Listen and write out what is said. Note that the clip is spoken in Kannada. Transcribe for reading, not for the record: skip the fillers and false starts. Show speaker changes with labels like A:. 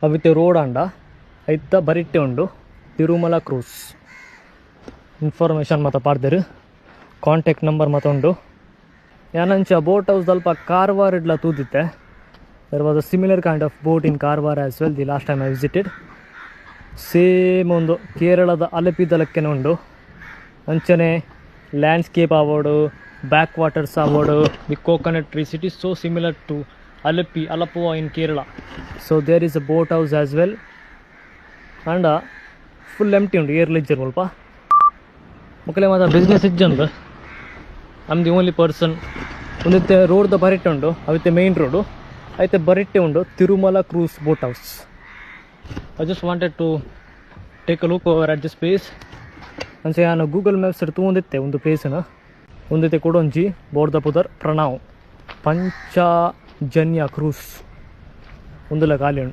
A: ಅವಿತ್ತೆ ರೋಡ್ ಅಂಡ ಐತ ಬರಿಟ್ಟೆ ಉಂಡು ತಿರುಮಲ ಕ್ರೂಸ್ ಇನ್ಫಾರ್ಮೇಷನ್ ಮಾತ ಪಾಡ್ದೆರು ಕಾಂಟ್ಯಾಕ್ಟ್ ನಂಬರ್ ಮಾತ ಉಂಡು ಯಾನಂಚ ಬೋಟ್ ಹೌಸ್ ಸ್ವಲ್ಪ ಕಾರವಾರ ಇಡ್ಲ ತೂದಿತ್ತೆ. There was a similar kind of boat in Karwar as well the last time I visited. Same ಒಂದು ಕೇರಳದ ಅಲಪಿದಲಕ್ಕೇನೆ ಉಂಡು. ಅಂಚನೆ ಲ್ಯಾಂಡ್ಸ್ಕೇಪ್ ಆವೋಡು, ಬ್ಯಾಕ್ ವಾಟರ್ಸ್ ಆವೋಡು, the coconut trees. It is so similar to Alapua in Kerala. So there is a boat house as well and full empty undu air ledger volpa mukale mata business ijjanda. I'm the only person. Unditte road da baritte undu avitte main road aite baritte undu Tirumala Cruise boat house. I just wanted to take a look over at this place. ಅಂಚೆ ನಾನು ಗೂಗಲ್ ಮ್ಯಾಪ್ಸ್ ಇಡ್ತು ಒಂದಿತ್ತೆ ಒಂದು ಪ್ಲೇಸನ್ನ ಒಂದಿತ್ತೆ ಕೊಡೊಂಜಿ ಬೋರ್ದಪುದರ್ ಪ್ರಣಾವ್ ಪಂಚಜನ್ಯ ಕ್ರೂಸ್ ಒಂದುಲ ಖಾಲಿ ಉಂಟು.